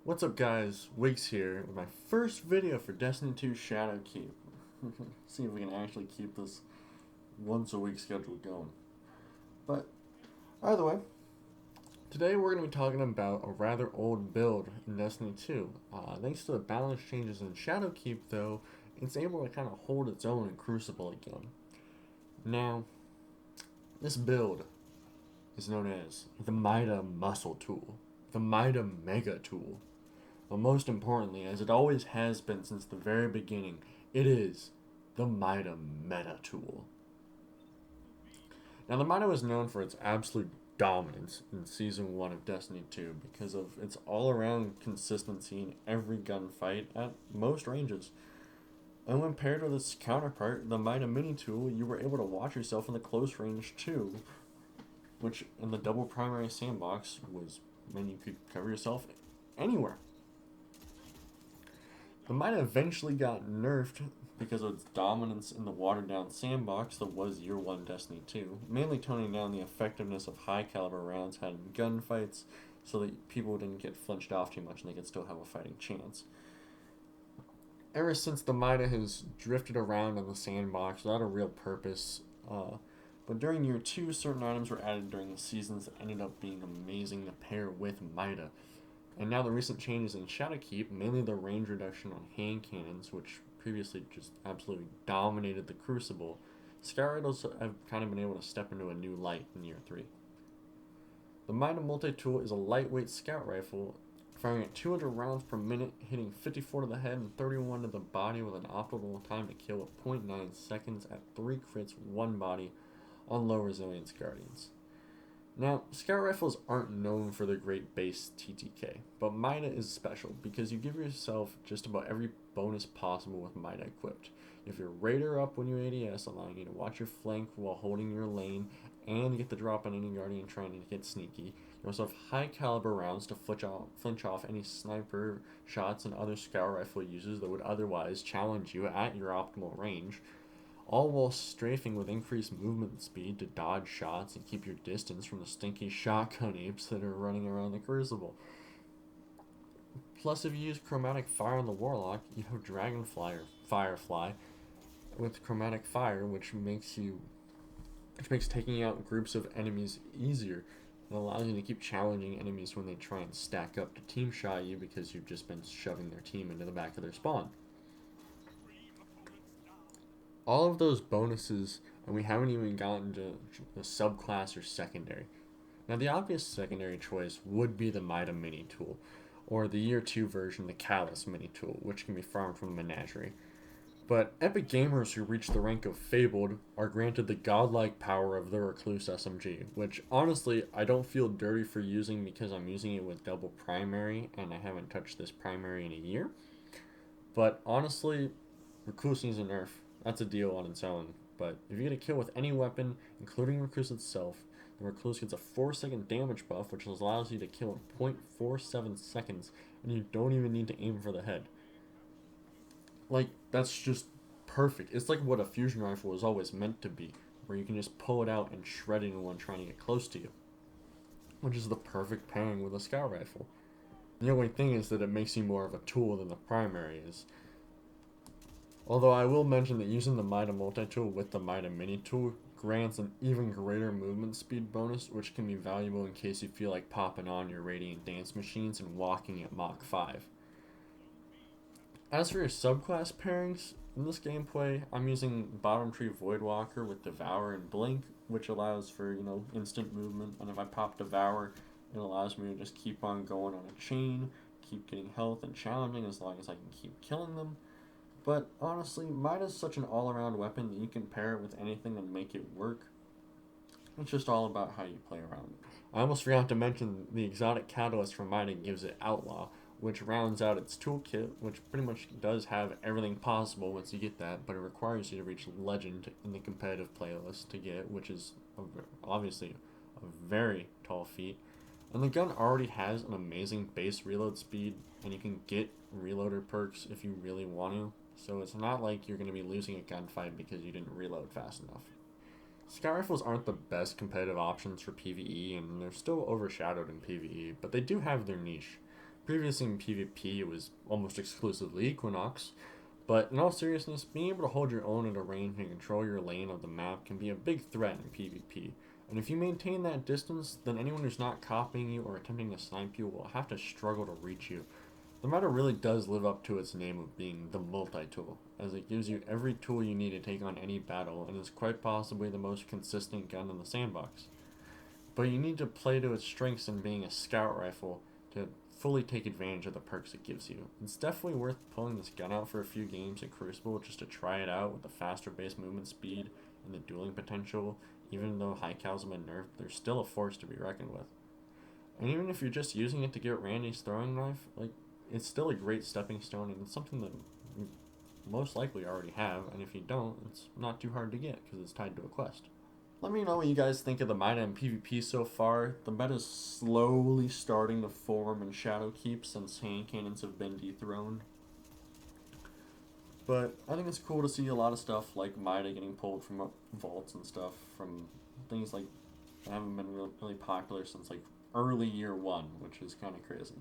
What's up guys, Wigs here with my first video for Destiny 2 Shadowkeep. See if we can actually keep this once a week schedule going. But either way, today we're going to be talking about a rather old build in Destiny 2. Thanks to the balance changes in Shadowkeep though, it's able to kind of hold its own in Crucible again. Now, this build is known as the Mida Muscle Tool, the Mida Mega Tool. But most importantly, as it always has been since the very beginning, it is the Mida Meta Tool. Now, the Mida was known for its absolute dominance in Season 1 of Destiny 2 because of its all-around consistency in every gunfight at most ranges. And when paired with its counterpart, the Mida Mini Tool, you were able to watch yourself in the close range too, which in the double primary sandbox meant you could cover yourself anywhere. The Mida eventually got nerfed because of its dominance in the watered down sandbox that was Year 1 Destiny 2, mainly toning down the effectiveness of high caliber rounds had in gunfights so that people didn't get flinched off too much and they could still have a fighting chance. Ever since the Mida has drifted around in the sandbox without a real purpose, but during Year 2, certain items were added during the seasons that ended up being amazing to pair with Mida. And now the recent changes in Shadowkeep, mainly the range reduction on hand cannons, which previously just absolutely dominated the Crucible, Scout Rifles have kind of been able to step into a new light in Year 3. The Mida Multi-Tool is a lightweight scout rifle, firing at 200 rounds per minute, hitting 54 to the head and 31 to the body with an optimal time to kill at 0.9 seconds at 3 crits, 1 body on low resilience Guardians. Now, scout rifles aren't known for their great base TTK, but Mida is special because you give yourself just about every bonus possible with Mida equipped. You have your Raider up when you ADS, allowing you to watch your flank while holding your lane and get the drop on any Guardian trying to get sneaky. You also have high caliber rounds to flinch off any sniper shots and other scout rifle users that would otherwise challenge you at your optimal range, all while strafing with increased movement speed to dodge shots and keep your distance from the stinky shotgun apes that are running around the Crucible. Plus, if you use Chromatic Fire on the Warlock, you have Dragonfly or Firefly with Chromatic Fire, which makes taking out groups of enemies easier. It allows you to keep challenging enemies when they try and stack up to team shot you because you've just been shoving their team into the back of their spawn. All of those bonuses, and we haven't even gotten to the subclass or secondary. Now, the obvious secondary choice would be the Mida Mini Tool, or the Year 2 version, the Callus Mini Tool, which can be farmed from the Menagerie. But epic gamers who reach the rank of Fabled are granted the godlike power of the Recluse SMG, which honestly I don't feel dirty for using because I'm using it with double primary and I haven't touched this primary in a year. But honestly, Recluse needs a nerf. That's a deal on its own. But if you get a kill with any weapon, including Recluse itself, the Recluse gets a 4-second damage buff, which allows you to kill in 0.47 seconds, and you don't even need to aim for the head. Like, that's just perfect. It's like what a fusion rifle was always meant to be, where you can just pull it out and shred anyone trying to get close to you. Which is the perfect pairing with a scout rifle. The only thing is that it makes you more of a tool than the primary is. Although I will mention that using the Mida Multi-Tool with the Mida Mini Tool grants an even greater movement speed bonus, which can be valuable in case you feel like popping on your Radiant Dance machines and walking at Mach 5. As for your subclass pairings, in this gameplay, I'm using Bottom Tree Voidwalker with Devour and Blink, which allows for, instant movement, and if I pop Devour, it allows me to just keep on going on a chain, keep getting health and challenging as long as I can keep killing them. But honestly, Mida's such an all-around weapon that you can pair it with anything and make it work. It's just all about how you play around it. I almost forgot to mention the exotic catalyst from Mida gives it Outlaw, which rounds out its toolkit, which pretty much does have everything possible once you get that, but it requires you to reach Legend in the competitive playlist to get, which is obviously a very tall feat. And the gun already has an amazing base reload speed, and you can get reloader perks if you really want to. So it's not like you're going to be losing a gunfight because you didn't reload fast enough. Scout rifles aren't the best competitive options for PvE, and they're still overshadowed in PvE, but they do have their niche. Previously in PvP, it was almost exclusively Equinox, but in all seriousness, being able to hold your own at a range and control your lane of the map can be a big threat in PvP. And if you maintain that distance, then anyone who's not copying you or attempting to snipe you will have to struggle to reach you. The Mida really does live up to its name of being the multi-tool, as it gives you every tool you need to take on any battle and is quite possibly the most consistent gun in the sandbox. But you need to play to its strengths in being a scout rifle to fully take advantage of the perks it gives you. It's definitely worth pulling this gun out for a few games at Crucible just to try it out with the faster base movement speed and the dueling potential. Even though high cals have been nerfed, there's still a force to be reckoned with. And even if you're just using it to get Randy's throwing knife, it's still a great stepping stone, and it's something that you most likely already have, and if you don't, it's not too hard to get because it's tied to a quest. Let me know what you guys think of the Mida in PvP so far. The meta's slowly starting to form in Shadowkeep since hand cannons have been dethroned. But I think it's cool to see a lot of stuff like Mida getting pulled from vaults and stuff from things like that haven't been really popular since like early year one, which is kind of crazy.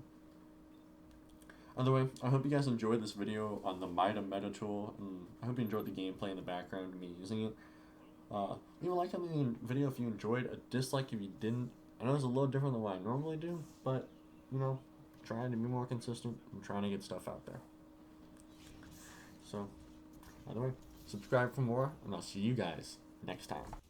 Either way, I hope you guys enjoyed this video on the Mida meta tool, and I hope you enjoyed the gameplay in the background of me using it. Leave a like on the video if you enjoyed, a dislike if you didn't. I know it's a little different than what I normally do, but, trying to be more consistent and trying to get stuff out there. So, either way, subscribe for more, and I'll see you guys next time.